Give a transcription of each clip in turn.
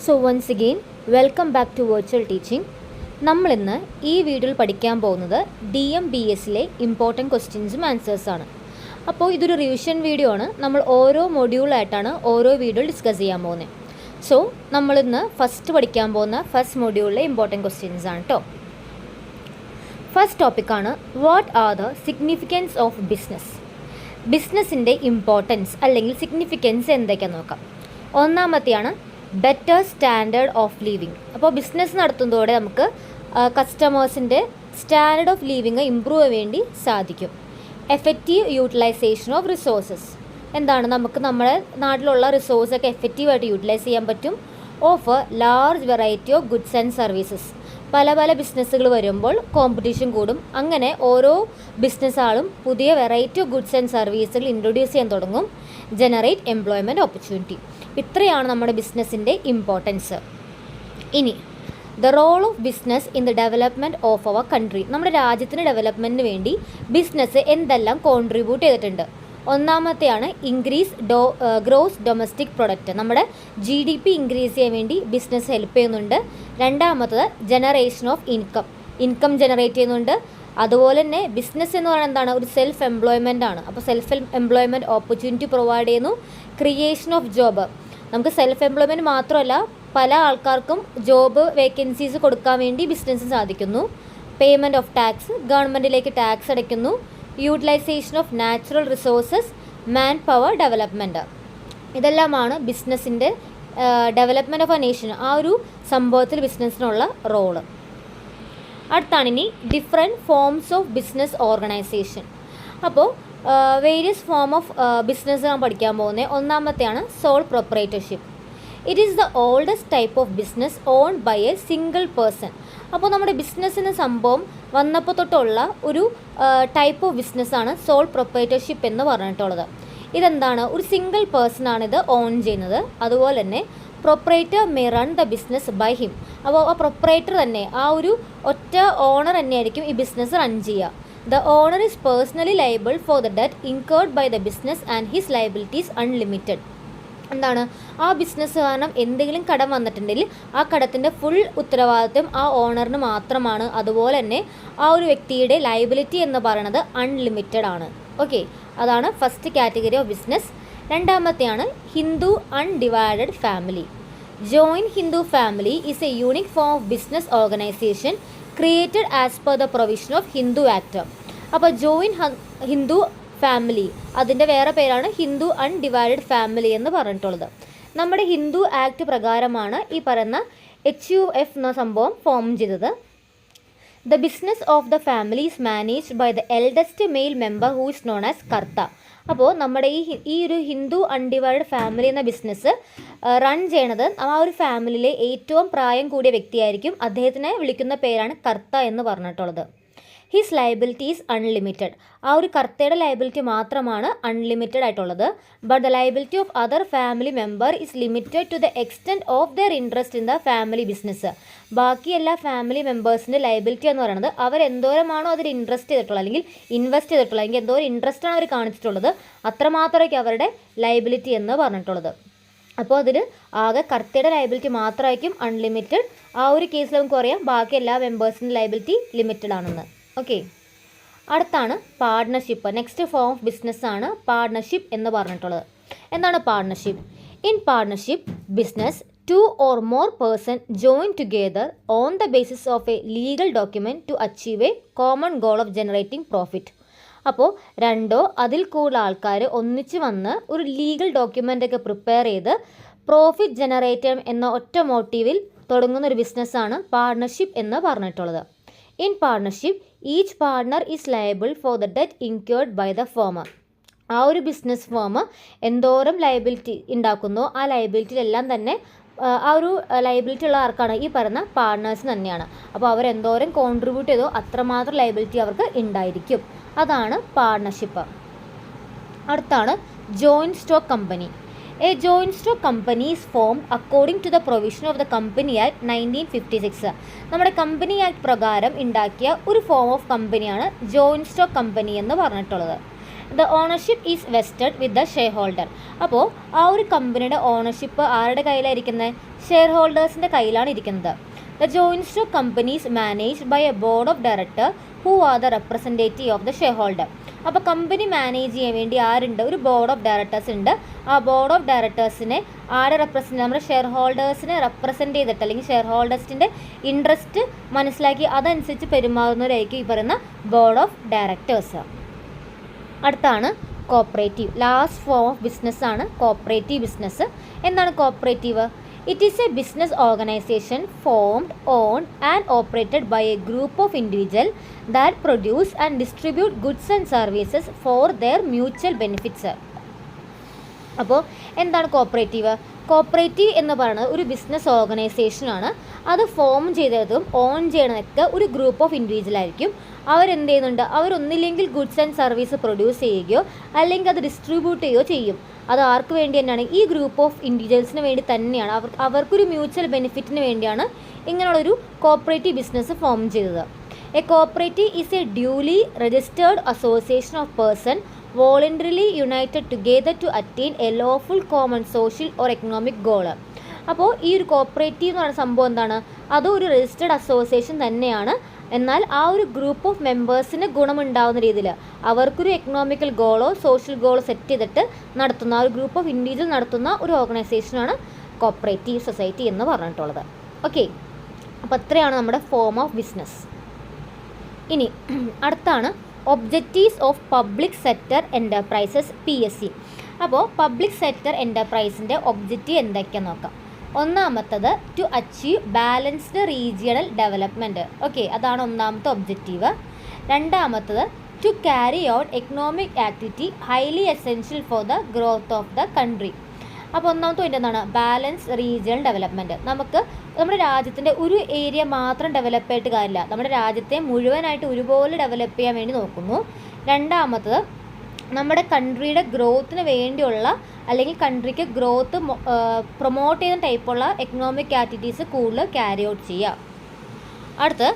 So once again welcome back to virtual teaching. നമ്മളിന്ന് ഈ വീഡിയോയിൽ പഠിക്കാൻ പോകുന്നത് DMBSലെ ഇമ്പോർട്ടൻറ്റ് ക്വസ്റ്റ്യൻസും ആൻസേഴ്സാണ്. അപ്പോൾ ഇതൊരു റിവിഷൻ വീഡിയോ ആണ്. നമ്മൾ ഓരോ മൊഡ്യൂളായിട്ടാണ് ഓരോ വീഡിയോ ഡിസ്കസ് ചെയ്യാൻ പോകുന്നത്. സോ നമ്മളിന്ന് ഫസ്റ്റ് പഠിക്കാൻ പോകുന്ന ഫസ്റ്റ് മൊഡ്യൂളിലെ ഇമ്പോർട്ടൻറ്റ് ക്വസ്റ്റ്യൻസ് ആണ് കേട്ടോ. ഫസ്റ്റ് ടോപ്പിക്കാണ് what are the significance of business. ബിസിനസ്സിൻ്റെ ഇമ്പോർട്ടൻസ് അല്ലെങ്കിൽ സിഗ്നിഫിക്കൻസ് എന്തൊക്കെയാണെന്ന് നോക്കാം. ഒന്നാമത്തെയാണ് ബെറ്റർ സ്റ്റാൻഡേർഡ് ഓഫ് ലിവിങ്. അപ്പോൾ ബിസിനസ് നടത്തുന്നതോടെ നമുക്ക് കസ്റ്റമേഴ്സിൻ്റെ സ്റ്റാൻഡേർഡ് ഓഫ് ലിവിങ് ഇമ്പ്രൂവ് ചെയ്യാൻ വേണ്ടി സാധിക്കും. Effective utilisation of resources. എന്താണ്, നമുക്ക് നമ്മുടെ നാട്ടിലുള്ള റിസോഴ്സൊക്കെ എഫക്റ്റീവായിട്ട് യൂട്ടിലൈസ് ചെയ്യാൻ പറ്റും. Offer large variety of goods and services. പല പല ബിസിനസ്സുകൾ വരുമ്പോൾ കോമ്പറ്റീഷൻ കൂടും. അങ്ങനെ ഓരോ ബിസിനസ് ആളും പുതിയ വെറൈറ്റി ഓഫ് ഗുഡ്സ് ആൻഡ് സർവീസുകൾ ഇൻട്രൊഡ്യൂസ് ചെയ്യാൻ തുടങ്ങും. Generate employment opportunity. ഇത്രയാണ് നമ്മുടെ ബിസിനസ്സിൻ്റെ ഇമ്പോർട്ടൻസ്. ഇനി the role of business in the development of our country. നമ്മുടെ രാജ്യത്തിൻ്റെ ഡെവലപ്മെൻറ്റിന് വേണ്ടി ബിസിനസ് എന്തെല്ലാം കോൺട്രിബ്യൂട്ട് ചെയ്തിട്ടുണ്ട്. ഒന്നാമത്തെയാണ് ഇൻക്രീസ് ഗ്രോസ് ഡൊമസ്റ്റിക് പ്രൊഡക്റ്റ്. നമ്മുടെ GDP ഇൻക്രീസ് ചെയ്യാൻ വേണ്ടി ബിസിനസ് ഹെൽപ്പ് ചെയ്യുന്നുണ്ട്. രണ്ടാമത്തത് ജനറേഷൻ ഓഫ് ഇൻകം ജനറേറ്റ് ചെയ്യുന്നുണ്ട്. അതുപോലെ തന്നെ ബിസിനസ് എന്ന് പറയുന്നത് എന്താണ്, ഒരു സെൽഫ് എംപ്ലോയ്മെൻ്റ് ആണ്. അപ്പോൾ സെൽഫ് എംപ്ലോയ്മെൻറ്റ് ഓപ്പർച്യൂണിറ്റി പ്രൊവൈഡ് ചെയ്യുന്നു. Creation of job. നമുക്ക് സെൽഫ് എംപ്ലോയ്മെൻറ്റ് മാത്രമല്ല, പല ആൾക്കാർക്കും ജോബ് വേക്കൻസീസ് കൊടുക്കാൻ വേണ്ടി ബിസിനസ് സാധിക്കുന്നു. Payment of tax. ഗവൺമെൻറ്റിലേക്ക് ടാക്സ് അടയ്ക്കുന്നു. Utilisation of natural resources. Man power development. ഇതെല്ലാമാണ് ബിസിനസ്സിൻ്റെ ഡെവലപ്മെൻറ്റ് ഓഫ് എ നേഷൻ, ആ ഒരു സംഭവത്തിൽ ബിസിനസ്സിനുള്ള റോള്. അടുത്താണ് ഇനി different forms of business organisation. അപ്പോൾ വേരിയസ് ഫോം ഓഫ് ബിസിനസ് നാം പഠിക്കാൻ പോകുന്നത്. ഒന്നാമത്തെയാണ് sole proprietorship. It is the oldest type of business owned by a single person. അപ്പോൾ നമ്മുടെ ബിസിനസ്സിന് സംഭവം വന്നപ്പോൾ തൊട്ടുള്ള ഒരു ടൈപ്പ് ഓഫ് ബിസിനസ്സാണ് സോൾ പ്രൊപ്പറേറ്റർഷിപ്പ് എന്ന് പറഞ്ഞിട്ടുള്ളത്. ഇതെന്താണ്, ഒരു സിംഗിൾ പേഴ്സണാണ് ഇത് ഓൺ ചെയ്യുന്നത്. അതുപോലെ തന്നെ proprietor may run the business by him. അപ്പോൾ ആ പ്രൊപ്പറേറ്റർ തന്നെ, ആ ഒരു ഒറ്റ ഓണർ തന്നെയായിരിക്കും ഈ ബിസിനസ് റൺ ചെയ്യുക. The owner is personally liable for the debt incurred by the business and his liabilities unlimited. എന്താണ്, ആ ബിസിനസ് കാരണം എന്തെങ്കിലും കടം വന്നിട്ടുണ്ടെങ്കിൽ ആ കടത്തിൻ്റെ ഫുൾ ഉത്തരവാദിത്വം ആ ഓണറിന് മാത്രമാണ്. അതുപോലെ തന്നെ ആ ഒരു വ്യക്തിയുടെ ലയബിലിറ്റി എന്ന് പറയുന്നത് അൺലിമിറ്റഡ് ആണ്. ഓക്കെ, അതാണ് ഫസ്റ്റ് കാറ്റഗറി ഓഫ് ബിസിനസ്. രണ്ടാമത്തെയാണ് Hindu undivided family. Joint Hindu family is a unique form of business organisation created as per the provision of Hindu act. അപ്പോൾ ജോയിൻറ്റ് ഹിന്ദു ഫാമിലി, അതിൻ്റെ വേറെ പേരാണ് ഹിന്ദു അൺഡിവൈഡഡ് ഫാമിലി എന്ന് പറഞ്ഞിട്ടുള്ളത്. നമ്മുടെ ഹിന്ദു ആക്ട് പ്രകാരമാണ് ഈ പറയുന്ന HUF എന്ന സംഭവം ഫോം ചെയ്തത്. The business of the family is managed by the eldest male member who is known as Karta. അപ്പോൾ നമ്മുടെ ഈ ഒരു ഹിന്ദു അൺഡിവൈഡഡ് ഫാമിലി എന്ന ബിസിനസ് റൺ ചെയ്യണത് ആ ഒരു ഫാമിലിയിലെ ഏറ്റവും പ്രായം കൂടിയ വ്യക്തിയായിരിക്കും. അദ്ദേഹത്തിനെ വിളിക്കുന്ന പേരാണ് കർത്ത എന്ന് പറഞ്ഞിട്ടുള്ളത്. His liability is unlimited. ആ ഒരു കർത്തയുടെ ലയബിലിറ്റി മാത്രമാണ് അൺലിമിറ്റഡ് ആയിട്ടുള്ളത്. But the liability of other family member is limited to the extent of their interest in the family business. ബാക്കി എല്ലാ ഫാമിലി മെമ്പേഴ്സിൻ്റെ ലയബിലിറ്റി എന്ന് പറയുന്നത് അവരെന്തോരമാണോ അതിൽ ഇൻട്രസ്റ്റ് ചെയ്തിട്ടുള്ളത് അല്ലെങ്കിൽ ഇൻവെസ്റ്റ് ചെയ്തിട്ടുള്ളത്, അല്ലെങ്കിൽ എന്തോരം ഇൻട്രസ്റ്റാണ് അവർ കാണിച്ചിട്ടുള്ളത്, അത്രമാത്രമായിരിക്കും അവരുടെ ലയബിലിറ്റി എന്ന് പറഞ്ഞിട്ടുള്ളത്. അപ്പോൾ അതിൽ ആകെ കർത്തയുടെ ലയബിലിറ്റി മാത്രമായിരിക്കും അൺലിമിറ്റഡ്. ആ ഒരു കേസിൽ നമുക്ക് പറയാം ബാക്കി എല്ലാ മെമ്പേഴ്സിൻ്റെ ലയബിലിറ്റി ലിമിറ്റഡ് ആണെന്ന്. ഓക്കെ, അടുത്താണ് പാർട്ട്ണർഷിപ്പ്. നെക്സ്റ്റ് ഫോം ഓഫ് ബിസിനസ്സാണ് പാർട്ട്ണർഷിപ്പ് എന്ന് പറഞ്ഞിട്ടുള്ളത്. എന്താണ് partnership? In partnership business 2 or more person join together on the basis of a legal document to achieve a common goal of generating profit. അപ്പോൾ രണ്ടോ അതിൽ കൂടുതൽ ആൾക്കാർ ഒന്നിച്ച് വന്ന് ഒരു ലീഗൽ ഡോക്യുമെൻ്റൊക്കെ പ്രിപ്പയർ ചെയ്ത് പ്രോഫിറ്റ് ജനറേറ്റ് എന്ന ഒറ്റ മോട്ടീവിൽ തുടങ്ങുന്ന ഒരു ബിസിനസ്സാണ് പാർട്ട്ണർഷിപ്പ് എന്ന് പറഞ്ഞിട്ടുള്ളത്. In partnership each partner is liable for the debt incurred by the firm. ആ ഒരു ബിസിനസ് ഫേം എന്തോരം ലയബിലിറ്റി ഉണ്ടാക്കുന്നോ ആ ലയബിലിറ്റിയിലെല്ലാം തന്നെ ആ ഒരു ലയബിലിറ്റി ഉള്ള ആർക്കാണ്, ഈ പറയുന്ന പാർട്ട്നേഴ്സ് തന്നെയാണ്. അപ്പോൾ അവരെന്തോരം കോൺട്രിബ്യൂട്ട് ചെയ്തോ അത്രമാത്രം ലയബിലിറ്റി അവർക്ക് ഉണ്ടായിരിക്കും. അതാണ് പാർട്ട്ണർഷിപ്പ്. അടുത്താണ് joint stock company. A joint stock company is formed according to the provision of the company act 1956. നമ്മുടെ കമ്പനി ആക്ട് പ്രകാരം ഉണ്ടാക്കിയ ഒരു ഫോം ഓഫ് കമ്പനിയാണ് ജോയിൻറ്റ് സ്റ്റോക്ക് കമ്പനി എന്ന് പറഞ്ഞിട്ടുള്ളത്. The ownership is vested with the share holder. അപ്പോൾ ആ ഒരു കമ്പനിയുടെ ഓണർഷിപ്പ് ആരുടെ കയ്യിലാണ് ഇരിക്കുന്നത്? ഷെയർ ഹോൾഡേഴ്സിൻ്റെ കയ്യിലാണ് ഇരിക്കുന്നത്. The joint stock companies managed by a board of director who are the representative of the share holder. അപ്പോൾ കമ്പനി മാനേജ് ചെയ്യാൻ വേണ്ടി ആരുണ്ട്? ഒരു ബോർഡ് ഓഫ് ഡയറക്ടേഴ്സ് ഉണ്ട്. ആ ബോർഡ് ഓഫ് ഡയറക്ടേഴ്സിനെ ആരെ റെപ്രസെൻറ്റ്, നമ്മുടെ ഷെയർ ഹോൾഡേഴ്സിനെ റെപ്രസെൻറ്റ് ചെയ്തിട്ട് അല്ലെങ്കിൽ ഷെയർ ഹോൾഡേഴ്സിൻ്റെ ഇൻട്രസ്റ്റ് മനസ്സിലാക്കി അതനുസരിച്ച് പെരുമാറുന്നവരായിരിക്കും ഈ പറയുന്ന ബോർഡ് ഓഫ് ഡയറക്ടേഴ്സ്. അടുത്താണ് കോപ്പറേറ്റീവ്. ലാസ്റ്റ് ഫോം ഓഫ് ബിസിനസ്സാണ് കോപ്പറേറ്റീവ് ബിസിനസ്. എന്താണ് cooperative? It is a business organization formed, owned and operated by a group of individuals that produce and distribute goods and services for their mutual benefits. അപ്പോൾ എന്താണ് cooperative? Cooperative എന്ന് പറയുന്നത് ഒരു business ഓർഗനൈസേഷനാണ്. അത് form ചെയ്തതും on ചെയ്യണതൊക്കെ ഒരു group of individual ആയിരിക്കും. അവരെന്ത് ചെയ്യുന്നുണ്ട്? അവരൊന്നില്ലെങ്കിൽ ഗുഡ്സ് ആൻഡ് സർവീസ് പ്രൊഡ്യൂസ് ചെയ്യുകയോ അല്ലെങ്കിൽ അത് ഡിസ്ട്രിബ്യൂട്ട് ചെയ്യുകയോ ചെയ്യും. അത് ആർക്ക് വേണ്ടി തന്നെയാണ്? ഈ ഗ്രൂപ്പ് ഓഫ് ഇൻഡിവിജ്വൽസിന് വേണ്ടി തന്നെയാണ്. അവർക്കൊരു മ്യൂച്വൽ ബെനിഫിറ്റിന് വേണ്ടിയാണ് ഇങ്ങനെയുള്ളൊരു കോപ്പറേറ്റീവ് ബിസിനസ് ഫോം ചെയ്തത്. A cooperative is a duly registered association of person voluntarily united together to attain a lawful common social or economic goal. അപ്പോൾ ഈ ഒരു കോപ്പറേറ്റീവ് എന്ന് പറയുന്ന സംഭവം എന്താണ്? അതും ഒരു രജിസ്റ്റേർഡ് അസോസിയേഷൻ തന്നെയാണ്. എന്നാൽ ആ ഒരു ഗ്രൂപ്പ് ഓഫ് മെമ്പേഴ്സിന് ഗുണമുണ്ടാകുന്ന രീതിയിൽ അവർക്കൊരു എക്കണോമിക്കൽ ഗോളോ സോഷ്യൽ ഗോളോ സെറ്റ് ചെയ്തിട്ട് നടത്തുന്ന ആ ഒരു ഗ്രൂപ്പ് ഓഫ് ഇൻഡിവിജ്വൽ നടത്തുന്ന ഒരു ഓർഗനൈസേഷനാണ് കോപ്പറേറ്റീവ് സൊസൈറ്റി എന്ന് പറഞ്ഞിട്ടുള്ളത്. ഓക്കെ, അപ്പോൾ അത്രയാണ് നമ്മുടെ ഫോം ഓഫ് ബിസിനസ്. ഇനി അടുത്താണ് objectives of public sector enterprises PSE. അപ്പോൾ പബ്ലിക് സെക്ടർ എൻ്റർപ്രൈസിൻ്റെ ഒബ്ജക്റ്റീവ് എന്തൊക്കെയാണെന്ന് നോക്കാം. ഒന്നാമത്തത് to achieve balanced regional development. Okay, അതാണ് ഒന്നാമത്തെ ഒബ്ജക്റ്റീവ്. രണ്ടാമത്തത് to carry out economic activity highly essential for the growth of the country. അപ്പോൾ ഒന്നാമത്തെ പോയിൻ്റ് എന്താണ്? Balance regional development. നമുക്ക് നമ്മുടെ രാജ്യത്തിൻ്റെ ഒരു ഏരിയ മാത്രം ഡെവലപ്പ് ആയിട്ട് കാര്യമില്ല, നമ്മുടെ രാജ്യത്തെ മുഴുവനായിട്ട് ഒരുപോലെ ഡെവലപ്പ് ചെയ്യാൻ വേണ്ടി നോക്കുന്നു. രണ്ടാമത്തത് നമ്മുടെ കൺട്രിയുടെ ഗ്രോത്തിന് വേണ്ടിയുള്ള അല്ലെങ്കിൽ കൺട്രിക്ക് ഗ്രോത്ത് പ്രൊമോട്ട് ചെയ്യുന്ന ടൈപ്പുള്ള എക്കണോമിക് ആക്ടിവിറ്റീസ് കൂടുതൽ ക്യാരി ഔട്ട് ചെയ്യുക. അടുത്ത്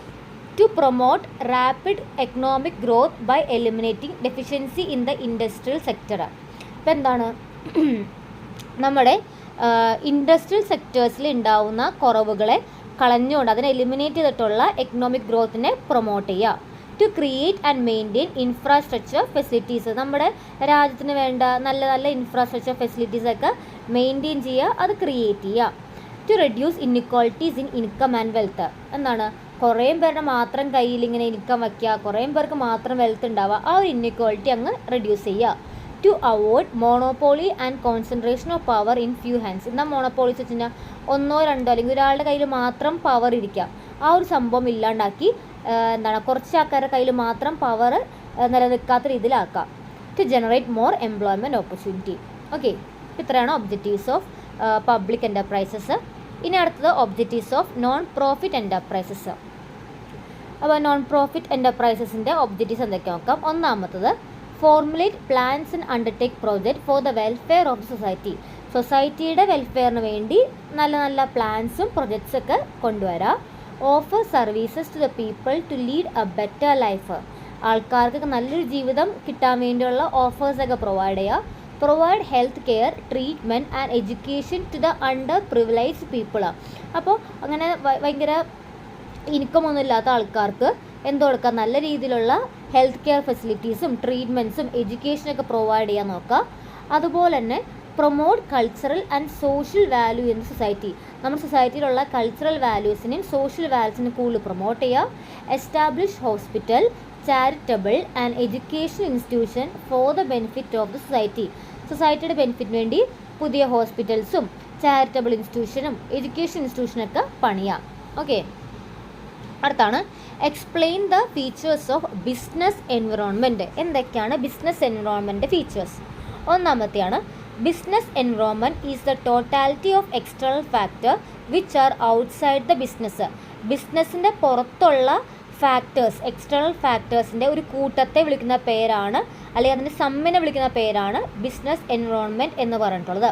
to promote rapid economic growth by eliminating deficiency in the industrial sector. ഇപ്പം എന്താണ്? നമ്മുടെ ഇൻഡസ്ട്രിയൽ സെക്ടേഴ്സിൽ ഉണ്ടാവുന്ന കുറവുകളെ കളഞ്ഞുകൊണ്ട് അതിനെ എലിമിനേറ്റ് ചെയ്തിട്ടുള്ള എക്കണോമിക് ഗ്രോത്തിനെ പ്രൊമോട്ട് ചെയ്യുക. To create and maintain infrastructure facilities. നമ്മുടെ രാജ്യത്തിന് വേണ്ട നല്ല നല്ല ഇൻഫ്രാസ്ട്രക്ചർ ഫെസിലിറ്റീസൊക്കെ മെയിൻറ്റെയിൻ ചെയ്യുക, അത് ക്രിയേറ്റ് ചെയ്യുക. To reduce inequalities in income and wealth. എന്താണ്? കുറേ പേരുടെ മാത്രം കയ്യിൽ ഇങ്ങനെ ഇൻകം വയ്ക്കുക, കുറേ പേർക്ക് മാത്രം വെൽത്ത് ഉണ്ടാവുക, ആ ഒരു ഇൻഇക്വാളിറ്റി അങ്ങ് റെഡ്യൂസ് ചെയ്യുക. To avoid monopoly and concentration of power in few hands. എന്താ മോണോപോളി വെച്ച് കഴിഞ്ഞാൽ ഒന്നോ രണ്ടോ അല്ലെങ്കിൽ ഒരാളുടെ കയ്യിൽ മാത്രം പവർ ഇരിക്കുക, ആ ഒരു സംഭവം ഇല്ലാണ്ടാക്കി എന്താണ് കുറച്ച് ആൾക്കാരുടെ കയ്യിൽ മാത്രം പവർ നിലനിൽക്കാത്ത രീതിയിലാക്കാം. To generate more employment opportunity. Okay, ഇത്രയാണ് ഒബ്ജക്റ്റീവ്സ് ഓഫ് പബ്ലിക് എൻ്റർപ്രൈസസ്. ഇനി അടുത്തത് objectives of non profit enterprises. അപ്പോൾ നോൺ പ്രോഫിറ്റ് എൻ്റർപ്രൈസസിൻ്റെ ഒബ്ജക്റ്റീവ്സ് എന്തൊക്കെ നോക്കാം. ഒന്നാമത്തത് formulate plans and undertake project for the welfare of the society. സൊസൈറ്റിയുടെ വെൽഫെയറിന് വേണ്ടി നല്ല നല്ല പ്ലാൻസും പ്രൊജക്ട്സൊക്കെ കൊണ്ടുവരാം. Offer services to the people to lead a better life. ആൾക്കാർക്ക് നല്ലൊരു ജീവിതം കിട്ടാൻ വേണ്ടിയുള്ള ഓഫേഴ്സൊക്കെ പ്രൊവൈഡ് ചെയ്യുക. Provide health care, treatment and education to the under privileged people. അപ്പോൾ അങ്ങനെ ഭയങ്കര ഇൻകം ഒന്നും ഇല്ലാത്ത ആൾക്കാർക്ക് എന്ത് കൊടുക്കുക? നല്ല രീതിയിലുള്ള ഹെൽത്ത് കെയർ ഫെസിലിറ്റീസും ട്രീറ്റ്മെൻറ്റ്സും എഡ്യൂക്കേഷനൊക്കെ പ്രൊവൈഡ് ചെയ്യാൻ നോക്കുക. അതുപോലെ തന്നെ promote cultural and social value in society. നമ്മുടെ സൊസൈറ്റിയിലുള്ള കൾച്ചറൽ വാല്യൂസിനെയും സോഷ്യൽ വാല്യൂസിനെയും കൂടുതൽ പ്രൊമോട്ട് ചെയ്യുക. Establish hospital, charitable and education institution for the benefit of the society. സൊസൈറ്റിയുടെ ബെനിഫിറ്റിന് വേണ്ടി പുതിയ ഹോസ്പിറ്റൽസും ചാരിറ്റബിൾ ഇൻസ്റ്റിറ്റ്യൂഷനും എഡ്യൂക്കേഷൻ ഇൻസ്റ്റിറ്റ്യൂഷനൊക്കെ പണിയാം. ഓക്കെ, അടുത്താണ് explain the features of business environment. എന്തൊക്കെയാണ് ബിസിനസ് എൻവിറോൺമെൻറ്റ് ഫീച്ചേഴ്സ്? ഒന്നാമത്തെയാണ് business environment is the totality of external factor which are outside the business. ബിസിനസ്സിൻ്റെ പുറത്തുള്ള ഫാക്ടേഴ്സ്, എക്സ്റ്റേണൽ ഫാക്ടേഴ്സിൻ്റെ ഒരു കൂട്ടത്തെ വിളിക്കുന്ന പേരാണ്, അല്ലെങ്കിൽ അതിൻ്റെ സമ്മിനെ വിളിക്കുന്ന പേരാണ് ബിസിനസ് എൻവിറോൺമെൻറ്റ് എന്ന് പറഞ്ഞിട്ടുള്ളത്.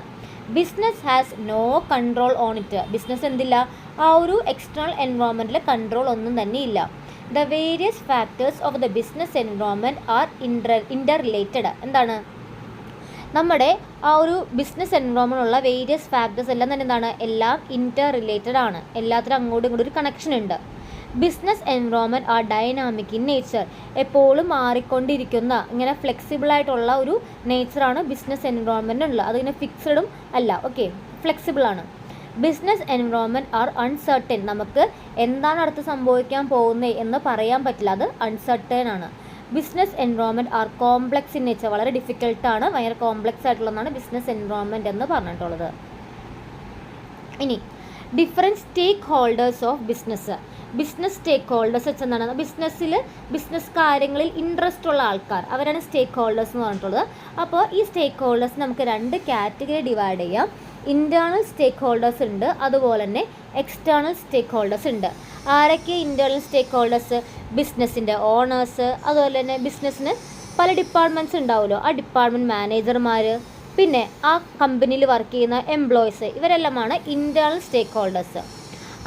Business has no control on it. Business എന്തില്ല? ആ ഒരു എക്സ്റ്റേണൽ എൻവയോൺമെൻറ്റിൽ കൺട്രോൾ ഒന്നും തന്നെ ഇല്ല. The various factors of the business environment are inter related. എന്താണ്? നമ്മുടെ ആ ഒരു ബിസിനസ് എൻവയോൺമെൻ്റ് ഉള്ള വേരിയസ് ഫാക്ടേഴ്സ് എല്ലാം തന്നെ എന്താണ്? എല്ലാം ഇൻ്റർ റിലേറ്റഡ് ആണ്. എല്ലാത്തിനും അങ്ങോട്ടും ഇങ്ങോട്ടും ഒരു കണക്ഷൻ ഉണ്ട്. Business environment are dynamic in nature. എപ്പോഴും മാറിക്കൊണ്ടിരിക്കുന്ന ഇങ്ങനെ ഫ്ലെക്സിബിളായിട്ടുള്ള ഒരു നേച്ചറാണ് ബിസിനസ് എൻവയോൺമെൻറ്റ് ഉള്ളത്. അതിങ്ങനെ ഫിക്സഡും അല്ല, ഓക്കെ, ഫ്ലെക്സിബിളാണ്. Business environment are uncertain. നമുക്ക് എന്താണ് അടുത്ത് സംഭവിക്കാൻ പോകുന്നത് എന്ന് പറയാൻ പറ്റില്ല, അത് അൺസർട്ടൻ ആണ്. Business environment are complex in nature. വളരെ ഡിഫിക്കൽട്ടാണ്, ഭയങ്കര കോംപ്ലക്സ് ആയിട്ടുള്ളതാണ് ബിസിനസ് എൻവയോൺമെൻറ്റ് എന്ന് പറഞ്ഞിട്ടുള്ളത്. ഇനി different stakeholders of business. Business stakeholders വെച്ചെന്താണ്? ബിസിനസ് കാര്യങ്ങളിൽ ഇൻട്രസ്റ്റ് ഉള്ള ആൾക്കാർ, അവരാണ് സ്റ്റേക്ക് ഹോൾഡേഴ്സ് എന്ന് പറഞ്ഞിട്ടുള്ളത്. അപ്പോൾ ഈ സ്റ്റേക്ക് ഹോൾഡേഴ്സ് നമുക്ക് 2 കാറ്റഗറി ഡിവൈഡ് ചെയ്യാം. ഇൻറ്റേർണൽ സ്റ്റേക്ക് ഹോൾഡേഴ്സ് ഉണ്ട്, അതുപോലെ തന്നെ എക്സ്റ്റേർണൽ സ്റ്റേക്ക് ഹോൾഡേഴ്സ് ഉണ്ട്. ആരൊക്കെ ഇൻറ്റേർണൽ സ്റ്റേക്ക് ഹോൾഡേഴ്സ്? ബിസിനസ്സിൻ്റെ ഓണേഴ്സ്, അതുപോലെ തന്നെ ബിസിനസ്സിന് പല ഡിപ്പാർട്ട്മെൻറ്റ്സ് ഉണ്ടാവുമല്ലോ, ആ ഡിപ്പാർട്ട്മെൻറ്റ് മാനേജർമാർ, പിന്നെ ആ കമ്പനിയിൽ വർക്ക് ചെയ്യുന്ന എംപ്ലോയീസ്, ഇവരെല്ലാമാണ് ഇൻറ്റേർണൽ സ്റ്റേക്ക് ഹോൾഡേഴ്സ്.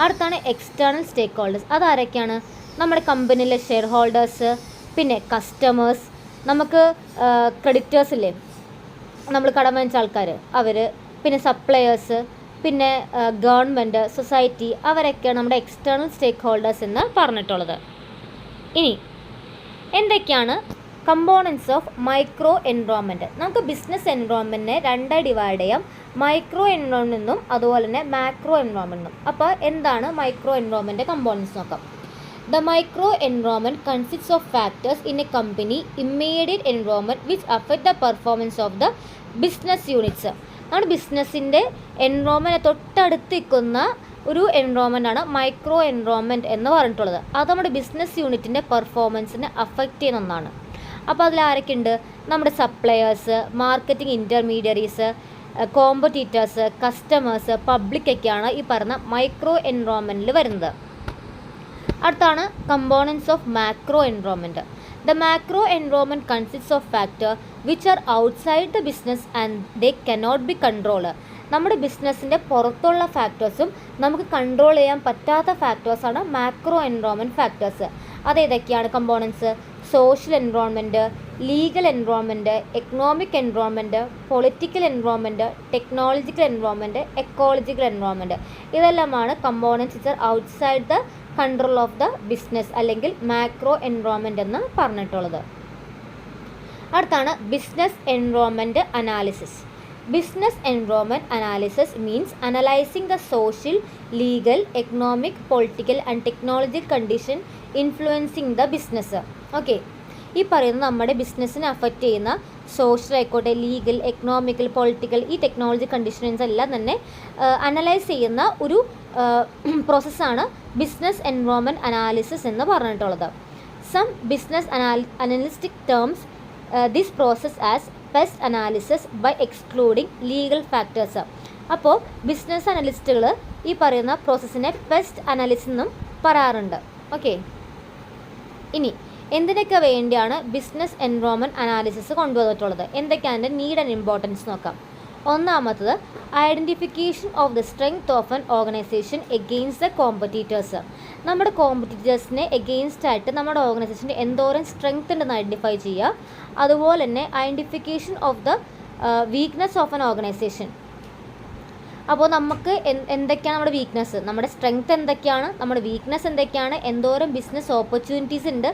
അടുത്താണ് എക്സ്റ്റേർണൽ സ്റ്റേക്ക് ഹോൾഡേഴ്സ്. അതാരൊക്കെയാണ്? നമ്മുടെ കമ്പനിയിലെ ഷെയർ ഹോൾഡേഴ്സ്, പിന്നെ കസ്റ്റമേഴ്സ്, നമുക്ക് ക്രെഡിറ്റേഴ്സ് ഇല്ലേ, നമ്മൾ കടം വാങ്ങിച്ച ആൾക്കാർ, അവർ, പിന്നെ സപ്ലയേഴ്സ്, പിന്നെ ഗവൺമെൻറ്, സൊസൈറ്റി, അവരൊക്കെയാണ് നമ്മുടെ എക്സ്റ്റേർണൽ സ്റ്റേക്ക് ഹോൾഡേഴ്സ് എന്ന് പറഞ്ഞിട്ടുള്ളത്. ഇനി എന്തൊക്കെയാണ് കമ്പോണൻസ് ഓഫ് മൈക്രോ എൻവയോൺമെൻറ്റ്? നമുക്ക് ബിസിനസ് എൻവയോൺമെൻറ്റിനെ 2 ഡിവൈഡ് ചെയ്യാം. മൈക്രോ എൻവയോൺമെൻറ്റ് എന്നും അതുപോലെ തന്നെ മാക്രോ എൻവയോൺമെൻറ്റ് എന്നും. അപ്പോൾ എന്താണ് മൈക്രോ എൻവയോൺമെൻറ്റ് കമ്പോണൻസ് നോക്കാം. The micro environment consist of factors in A company immediate environment which affect the performance of the business units. നമ്മുടെ ബിസിനസ്സിൻ്റെ എൻവയോൺമെൻറ്റ് തൊട്ടടുത്ത് നിൽക്കുന്ന ഒരു എൻവയോൺമെൻ്റ് ആണ് മൈക്രോ എൻവയോൺമെൻറ്റ് എന്ന് പറഞ്ഞിട്ടുള്ളത്. അത് നമ്മുടെ ബിസിനസ് യൂണിറ്റിൻ്റെ പെർഫോമൻസിനെ അഫക്റ്റ് ചെയ്യുന്ന ഒന്നാണ്. അപ്പോൾ അതിൽ ആരൊക്കെ ഉണ്ട്? നമ്മുടെ suppliers, marketing intermediaries, competitors, customers, പബ്ലിക്കൊക്കെയാണ് ഈ പറഞ്ഞ മൈക്രോ എൻവയോൺമെൻറ്റിൽ വരുന്നത്. അടുത്താണ് components of macro environment. The macro environment consists of factors which are outside the business and they cannot be controlled. നമ്മുടെ ബിസിനസ്സിൻ്റെ പുറത്തുള്ള ഫാക്ടേഴ്സും നമുക്ക് കൺട്രോൾ ചെയ്യാൻ പറ്റാത്ത ഫാക്ടേഴ്സാണ് മാക്രോ എൻവയോൺമെൻറ്റ് ഫാക്ടേഴ്സ്. അതേതൊക്കെയാണ് components? Social environment, legal environment, economic environment, political environment, technological environment, ecological environment. ഇതെല്ലാമാണ് components which are outside the control of the business അല്ലെങ്കിൽ മാക്രോ എൻവയോൺമെൻറ്റ് എന്ന് പറഞ്ഞിട്ടുള്ളത്. അടുത്താണ് business environment analysis. Business environment analysis means analysing the social, legal, economic, political and technological condition influencing the business. Okay, ഈ പറയുന്ന നമ്മുടെ ബിസിനസ്സിനെ affect ചെയ്യുന്ന social ആയിക്കോട്ടെ, ലീഗൽ, എക്കണോമിക്കൽ, പൊളിറ്റിക്കൽ, ഈ ടെക്നോളജി കണ്ടീഷൻസ് എല്ലാം തന്നെ അനലൈസ് ചെയ്യുന്ന ഒരു പ്രോസസ്സാണ് ബിസിനസ് എൻവയോൺമെൻറ്റ് അനാലിസിസ് എന്ന് പറഞ്ഞിട്ടുള്ളത്. Some business analysts terms this process as PEST analysis by excluding legal factors. അപ്പോൾ ബിസിനസ് അനലിസ്റ്റുകൾ ഈ പറയുന്ന പ്രോസസ്സിനെ പെസ്റ്റ് അനാലിസിസ് എന്നും പറയാറുണ്ട്. ഓക്കെ, ഇനി എന്തിനൊക്കെ വേണ്ടിയാണ് ബിസിനസ് എൻവയോൺമെൻറ്റ് അനാലിസിസ് കൊണ്ടുവന്നിട്ടുള്ളത്? എന്തൊക്കെയാണ് അതിൻ്റെ നീഡ് ആൻഡ് ഇമ്പോർട്ടൻസ് നോക്കാം. ഒന്നാമത്തത് identification of the strength of an organisation against the competitors. നമ്മുടെ കോമ്പറ്റീറ്റേഴ്സിനെ എഗെയിൻസ്റ്റ് ആയിട്ട് നമ്മുടെ ഓർഗനൈസേഷൻ്റെ എന്തോരം സ്ട്രെങ്ത് ഉണ്ടെന്ന് ഐഡൻറ്റിഫൈ ചെയ്യുക. അതുപോലെ തന്നെ identification of the weakness of an organisation. അപ്പോൾ നമുക്ക് എന്തൊക്കെയാണ് നമ്മുടെ വീക്ക്നെസ്, നമ്മുടെ സ്ട്രെങ്ത് എന്തൊക്കെയാണ്, നമ്മുടെ വീക്ക്നെസ് എന്തൊക്കെയാണ്, എന്തോരം ബിസിനസ് ഓപ്പർച്യൂണിറ്റീസ് ഉണ്ട്,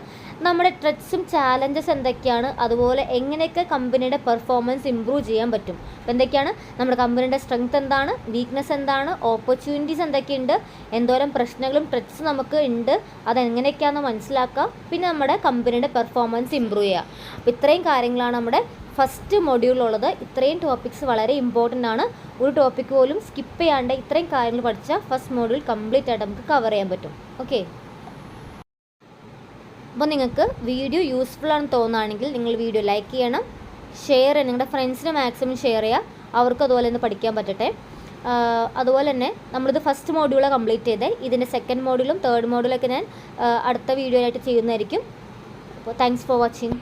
നമ്മുടെ ത്രെറ്റ്സും ചാലഞ്ചസ് എന്തൊക്കെയാണ്, അതുപോലെ എങ്ങനെയൊക്കെ കമ്പനിയുടെ പെർഫോമൻസ് ഇമ്പ്രൂവ് ചെയ്യാൻ പറ്റും. അപ്പോൾ എന്തൊക്കെയാണ് നമ്മുടെ കമ്പനിയുടെ സ്ട്രെങ്ത് എന്താണ്, വീക്ക്നെസ് എന്താണ്, ഓപ്പർച്യൂണിറ്റീസ് എന്തൊക്കെയുണ്ട്, എന്തോരം പ്രശ്നങ്ങളും ത്രെറ്റ്സും നമുക്ക് ഉണ്ട്, അതെങ്ങനെയൊക്കെയാണെന്ന് മനസ്സിലാക്കുക. പിന്നെ നമ്മുടെ കമ്പനിയുടെ പെർഫോമൻസ് ഇമ്പ്രൂവ് ചെയ്യുക. അപ്പോൾ ഇത്രയും കാര്യങ്ങളാണ് നമ്മുടെ ഫസ്റ്റ് മൊഡ്യൂളുള്ളത്. ഇത്രയും ടോപ്പിക്സ് വളരെ ഇമ്പോർട്ടൻ്റ് ആണ്. ഒരു ടോപ്പിക്ക് പോലും സ്കിപ്പ് ചെയ്യാണ്ട് ഇത്രയും കാര്യങ്ങൾ പഠിച്ചാൽ ഫസ്റ്റ് മൊഡ്യൂൾ കംപ്ലീറ്റ് ആയിട്ട് നമുക്ക് കവർ ചെയ്യാൻ പറ്റും. ഓക്കെ, അപ്പോൾ നിങ്ങൾക്ക് വീഡിയോ യൂസ്ഫുൾ ആണെന്ന് തോന്നുകയാണെങ്കിൽ നിങ്ങൾ വീഡിയോ ലൈക്ക് ചെയ്യണം, ഷെയർ ചെയ്യണം, നിങ്ങളുടെ ഫ്രണ്ട്സിന് മാക്സിമം ഷെയർ ചെയ്യുക, അവർക്ക് അതുപോലെ ഒന്ന് പഠിക്കാൻ പറ്റട്ടെ. അതുപോലെ തന്നെ നമ്മളിത് ഫസ്റ്റ് മൊഡ്യൂളാണ് കംപ്ലീറ്റ് ചെയ്തത്. ഇതിൻ്റെ സെക്കൻഡ് മൊഡ്യൂളും തേർഡ് മൊഡ്യൂളൊക്കെ ഞാൻ അടുത്ത വീഡിയോ ആയിട്ട് ചെയ്യുന്നതായിരിക്കും. അപ്പോൾ താങ്ക്സ് ഫോർ വാച്ചിങ്.